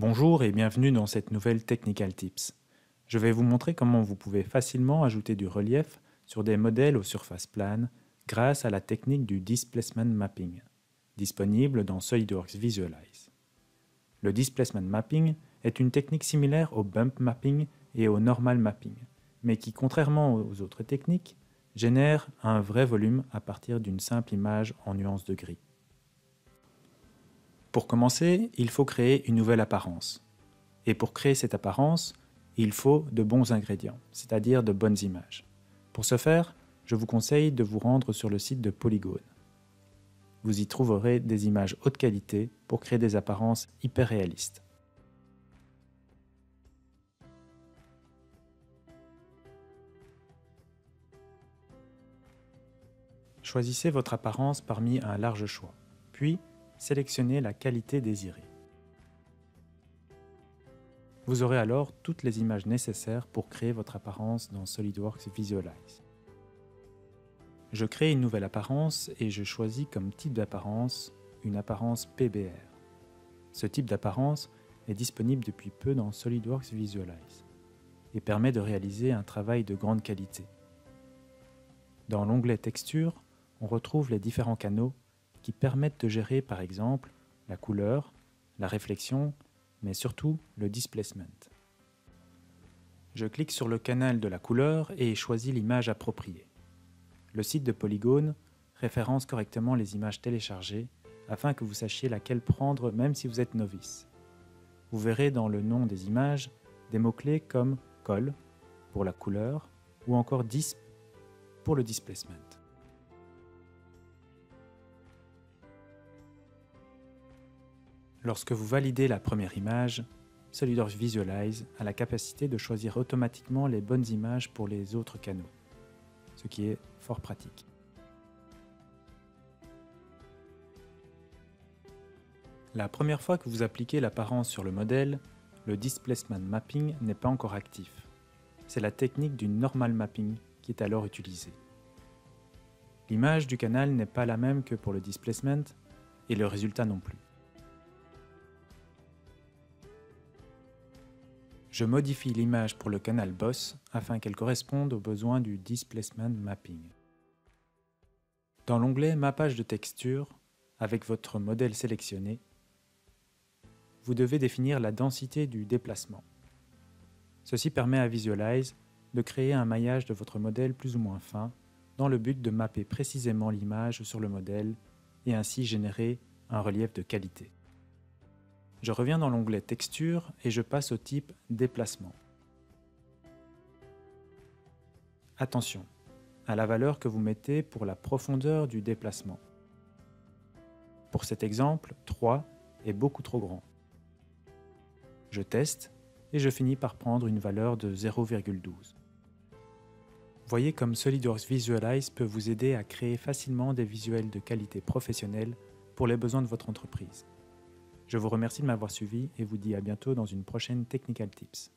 Bonjour et bienvenue dans cette nouvelle Technical Tips. Je vais vous montrer comment vous pouvez facilement ajouter du relief sur des modèles aux surfaces planes grâce à la technique du Displacement Mapping, disponible dans SolidWorks Visualize. Le Displacement Mapping est une technique similaire au Bump Mapping et au Normal Mapping, mais qui, contrairement aux autres techniques, génère un vrai volume à partir d'une simple image en nuances de gris. Pour commencer, il faut créer une nouvelle apparence. Et pour créer cette apparence, il faut de bons ingrédients, c'est-à-dire de bonnes images. Pour ce faire, je vous conseille de vous rendre sur le site de Polygon. Vous y trouverez des images haute qualité pour créer des apparences hyper réalistes. Choisissez votre apparence parmi un large choix, puis sélectionnez la qualité désirée. Vous aurez alors toutes les images nécessaires pour créer votre apparence dans SolidWorks Visualize. Je crée une nouvelle apparence et je choisis comme type d'apparence une apparence PBR. Ce type d'apparence est disponible depuis peu dans SolidWorks Visualize et permet de réaliser un travail de grande qualité. Dans l'onglet Texture, on retrouve les différents canaux qui permettent de gérer par exemple la couleur, la réflexion, mais surtout le displacement. Je clique sur le canal de la couleur et choisis l'image appropriée. Le site de Polygon référence correctement les images téléchargées afin que vous sachiez laquelle prendre même si vous êtes novice. Vous verrez dans le nom des images des mots-clés comme Col pour la couleur ou encore Disp pour le displacement. Lorsque vous validez la première image, SolidWorks Visualize a la capacité de choisir automatiquement les bonnes images pour les autres canaux, ce qui est fort pratique. La première fois que vous appliquez l'apparence sur le modèle, le Displacement Mapping n'est pas encore actif. C'est la technique du Normal Mapping qui est alors utilisée. L'image du canal n'est pas la même que pour le Displacement et le résultat non plus. Je modifie l'image pour le canal Boss afin qu'elle corresponde aux besoins du Displacement Mapping. Dans l'onglet Mappage de texture, avec votre modèle sélectionné, vous devez définir la densité du déplacement. Ceci permet à Visualize de créer un maillage de votre modèle plus ou moins fin dans le but de mapper précisément l'image sur le modèle et ainsi générer un relief de qualité. Je reviens dans l'onglet Texture et je passe au type Déplacement. Attention à la valeur que vous mettez pour la profondeur du déplacement. Pour cet exemple, 3 est beaucoup trop grand. Je teste et je finis par prendre une valeur de 0,12. Voyez comme SolidWorks Visualize peut vous aider à créer facilement des visuels de qualité professionnelle pour les besoins de votre entreprise. Je vous remercie de m'avoir suivi et vous dis à bientôt dans une prochaine Technical Tips.